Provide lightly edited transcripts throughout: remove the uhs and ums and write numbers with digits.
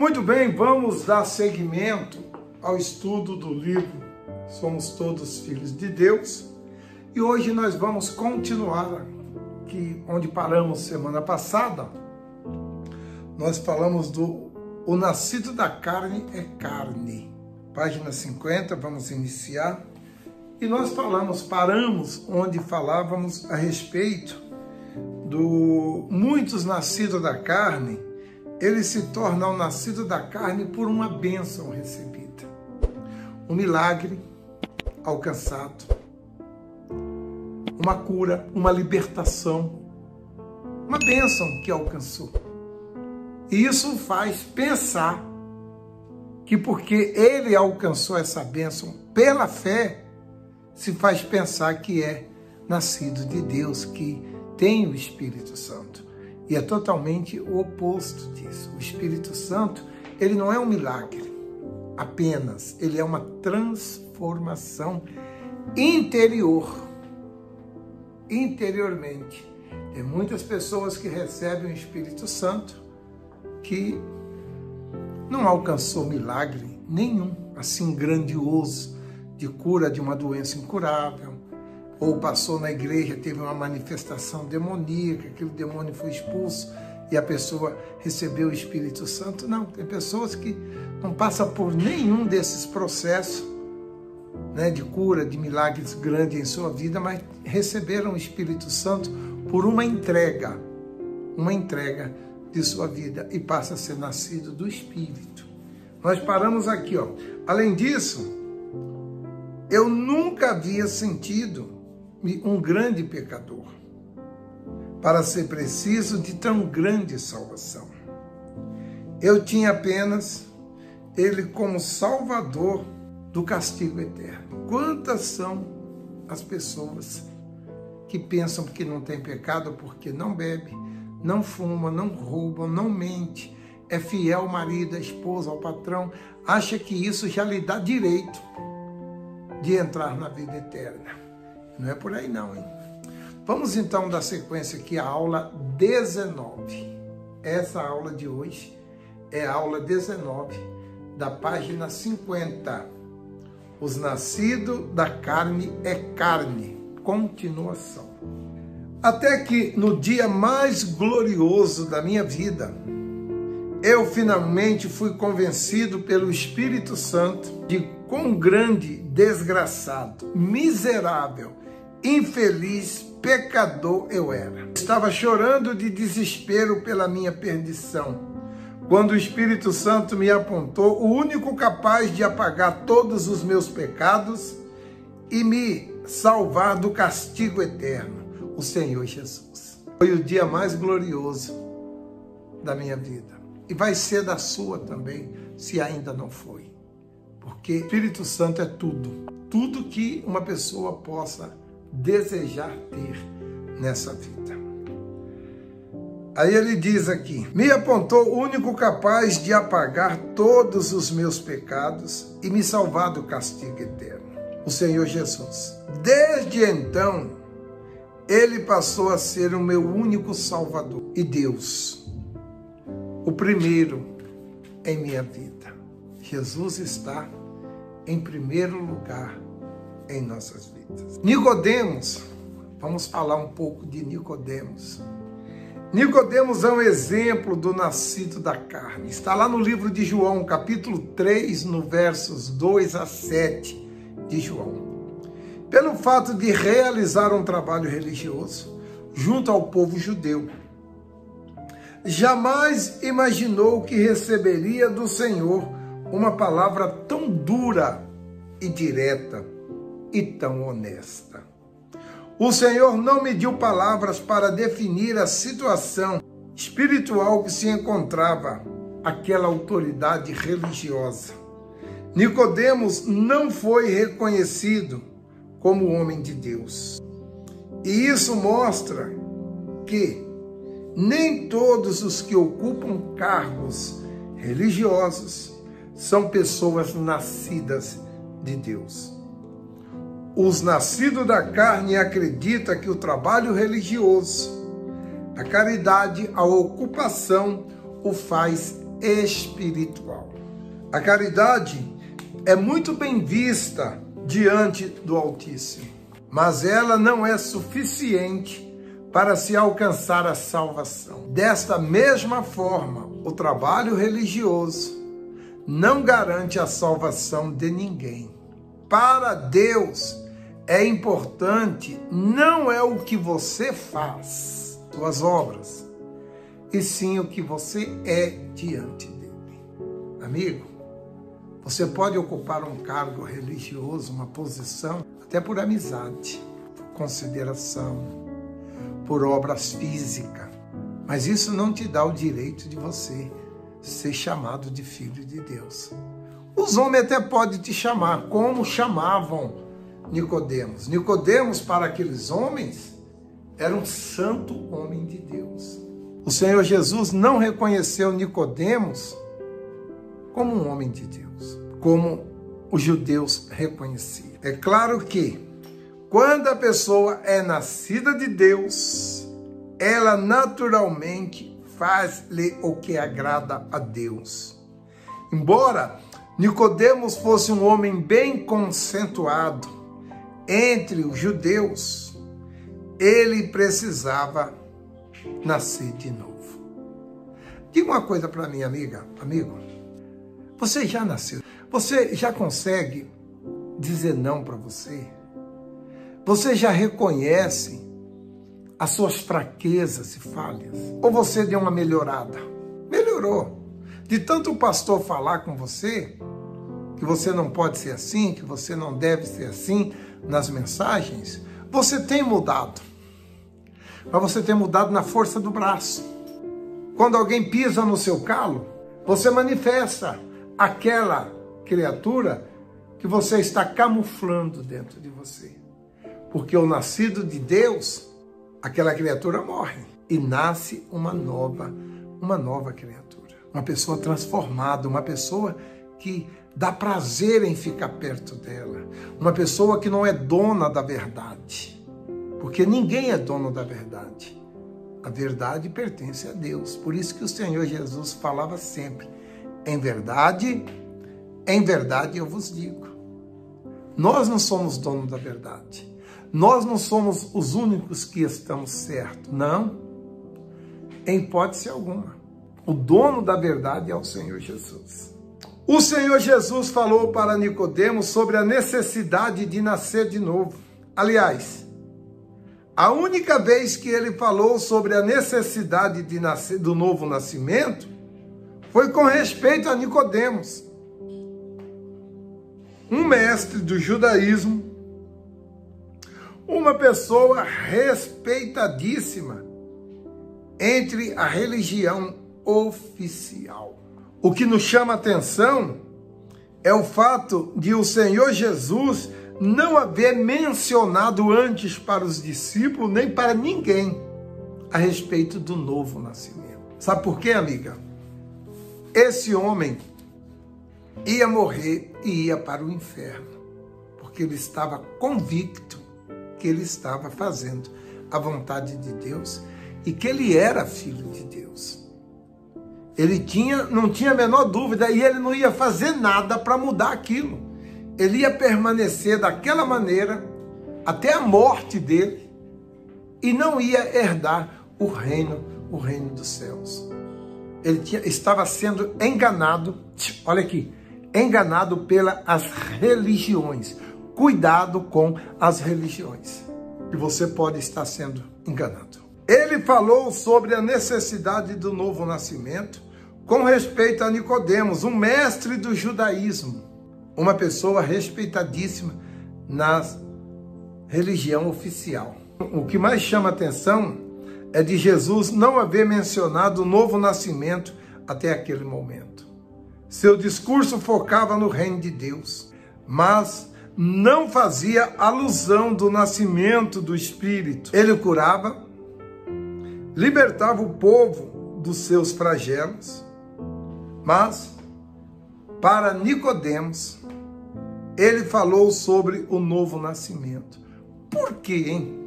Muito bem, vamos dar seguimento ao estudo do livro Somos Todos Filhos de Deus. E hoje nós vamos continuar aqui onde paramos semana passada. Nós falamos do O nascido da carne é carne. Página 50, vamos iniciar. E nós paramos onde falávamos a respeito do muitos nascidos da carne, ele se torna o nascido da carne por uma bênção recebida. Um milagre alcançado, uma cura, uma libertação, uma bênção que alcançou. E isso faz pensar que porque ele alcançou essa bênção pela fé, se faz pensar que é nascido de Deus, que tem o Espírito Santo. E é totalmente o oposto disso. O Espírito Santo, ele não é um milagre apenas, ele é uma transformação interiormente. Tem muitas pessoas que recebem o Espírito Santo que não alcançou milagre nenhum, assim grandioso, de cura de uma doença incurável, ou passou na igreja, teve uma manifestação demoníaca, aquele demônio foi expulso e a pessoa recebeu o Espírito Santo. Não, tem pessoas que não passam por nenhum desses processos, né, de cura, de milagres grandes em sua vida, mas receberam o Espírito Santo por uma entrega de sua vida e passa a ser nascido do Espírito. Nós paramos aqui, ó. Além disso, eu nunca havia sentido-me um grande pecador para ser preciso de tão grande salvação. Eu tinha apenas ele como salvador do castigo eterno. Quantas são as pessoas que pensam que não tem pecado porque não bebe, não fuma, não rouba, não mente, é fiel ao marido, à esposa, ao patrão, acha que isso já lhe dá direito de entrar na vida eterna. Não é por aí não, hein? Vamos então dar sequência aqui à aula 19. Essa aula de hoje é a aula 19 da página 50. Os nascidos da carne é carne. Continuação. Até que no dia mais glorioso da minha vida, eu finalmente fui convencido pelo Espírito Santo de quão grande desgraçado, miserável, infeliz, pecador eu era. Estava chorando de desespero pela minha perdição, quando o Espírito Santo me apontou o único capaz de apagar todos os meus pecados e me salvar do castigo eterno, o Senhor Jesus. Foi o dia mais glorioso da minha vida. E vai ser da sua também, se ainda não foi. Porque o Espírito Santo é tudo. Tudo que uma pessoa possa desejar ter nessa vida. Aí ele diz aqui: me apontou o único capaz de apagar todos os meus pecados e me salvar do castigo eterno, o Senhor Jesus. Desde então, ele passou a ser o meu único Salvador e Deus, o primeiro em minha vida. Jesus está em primeiro lugar em nossas vidas. Nicodemos, vamos falar um pouco de Nicodemos. Nicodemos é um exemplo do nascido da carne. Está lá no livro de João, capítulo 3, no versos 2 a 7 de João. Pelo fato de realizar um trabalho religioso junto ao povo judeu, jamais imaginou que receberia do Senhor uma palavra tão dura e direta e tão honesta. O Senhor não me deu palavras para definir a situação espiritual que se encontrava aquela autoridade religiosa. Nicodemos não foi reconhecido como homem de Deus. E isso mostra que nem todos os que ocupam cargos religiosos são pessoas nascidas de Deus. Os nascidos da carne acreditam que o trabalho religioso, a caridade, a ocupação o faz espiritual. A caridade é muito bem vista diante do Altíssimo, mas ela não é suficiente para se alcançar a salvação. Desta mesma forma, o trabalho religioso não garante a salvação de ninguém. Para Deus, é importante não é o que você faz, suas obras, e sim o que você é diante dele. Amigo, você pode ocupar um cargo religioso, uma posição, até por amizade, por consideração, por obras físicas, mas isso não te dá o direito de você ser chamado de filho de Deus. Os homens até podem te chamar, como chamavam Nicodemos. Nicodemos, para aqueles homens, era um santo homem de Deus. O Senhor Jesus não reconheceu Nicodemos como um homem de Deus, como os judeus reconheciam. É claro que, quando a pessoa é nascida de Deus, ela naturalmente faz-lhe o que agrada a Deus. Embora Nicodemos fosse um homem bem conceituado entre os judeus, ele precisava nascer de novo. Diga uma coisa para mim, amiga, amigo. Você já nasceu? Você já consegue dizer não para você? Você já reconhece as suas fraquezas e falhas? Ou você deu uma melhorada? Melhorou. De tanto o pastor falar com você, que você não pode ser assim, que você não deve ser assim nas mensagens, você tem mudado. Mas você tem mudado na força do braço. Quando alguém pisa no seu calo, você manifesta aquela criatura que você está camuflando dentro de você. Porque o nascido de Deus, aquela criatura morre e nasce uma nova criatura. Uma pessoa transformada, uma pessoa que dá prazer em ficar perto dela. Uma pessoa que não é dona da verdade. Porque ninguém é dono da verdade. A verdade pertence a Deus. Por isso que o Senhor Jesus falava sempre: em verdade eu vos digo. Nós não somos donos da verdade. Nós não somos os únicos que estamos certos. Não. Em hipótese alguma. O dono da verdade é o Senhor Jesus. O Senhor Jesus falou para Nicodemos sobre a necessidade de nascer de novo. Aliás, a única vez que ele falou sobre a necessidade de nascer, do novo nascimento, foi com respeito a Nicodemos, um mestre do judaísmo, uma pessoa respeitadíssima entre a religião oficial. O que nos chama a atenção é o fato de o Senhor Jesus não haver mencionado antes para os discípulos, nem para ninguém, a respeito do novo nascimento. Sabe por quê, amiga? Esse homem ia morrer e ia para o inferno, porque ele estava convicto que ele estava fazendo a vontade de Deus e que ele era filho de Deus. Ele não tinha a menor dúvida e ele não ia fazer nada para mudar aquilo. Ele ia permanecer daquela maneira até a morte dele e não ia herdar o reino dos céus. Ele estava sendo enganado, olha aqui, enganado pelas religiões. Cuidado com as religiões, que você pode estar sendo enganado. Ele falou sobre a necessidade do novo nascimento com respeito a Nicodemos, um mestre do judaísmo, uma pessoa respeitadíssima na religião oficial. O que mais chama atenção é de Jesus não haver mencionado o novo nascimento até aquele momento. Seu discurso focava no reino de Deus, mas não fazia alusão do nascimento do Espírito. Ele curava, libertava o povo dos seus flagelos, mas para Nicodemos, ele falou sobre o novo nascimento. Por quê, hein?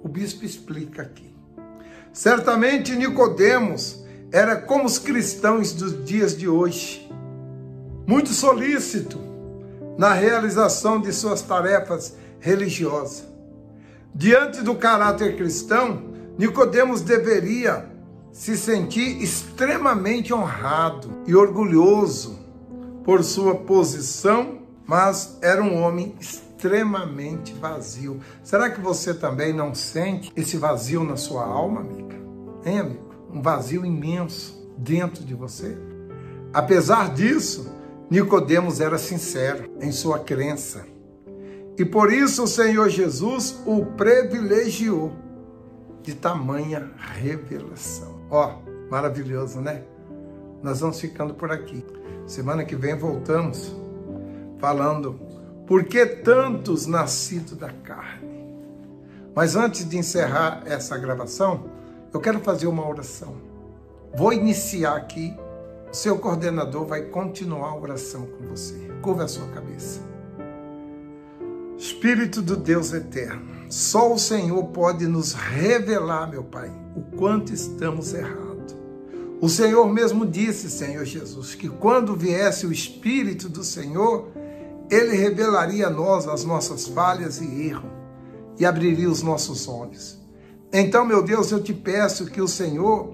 O bispo explica aqui. Certamente Nicodemos era como os cristãos dos dias de hoje, muito solícito na realização de suas tarefas religiosas. Diante do caráter cristão, Nicodemos deveria se sentir extremamente honrado e orgulhoso por sua posição, mas era um homem extremamente vazio. Será que você também não sente esse vazio na sua alma, amiga? Hein, amigo? Um vazio imenso dentro de você? Apesar disso, Nicodemos era sincero em sua crença. E por isso o Senhor Jesus o privilegiou de tamanha revelação. Ó, maravilhoso, né? Nós vamos ficando por aqui. Semana que vem voltamos falando por que tantos nascidos da carne. Mas antes de encerrar essa gravação, eu quero fazer uma oração. Vou iniciar aqui, o seu coordenador vai continuar a oração com você. Curva a sua cabeça. Espírito do Deus eterno, só o Senhor pode nos revelar, meu Pai, o quanto estamos errados. O Senhor mesmo disse, Senhor Jesus, que quando viesse o Espírito do Senhor, Ele revelaria a nós as nossas falhas e erros e abriria os nossos olhos. Então, meu Deus, eu te peço que o Senhor,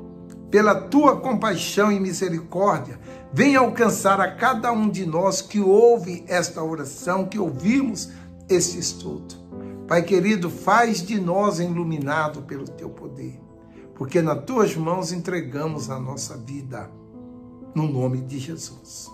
pela tua compaixão e misericórdia, venha alcançar a cada um de nós que ouve esta oração, que ouvimos este estudo. Pai querido, faz de nós iluminado pelo teu poder, porque nas tuas mãos entregamos a nossa vida, no nome de Jesus.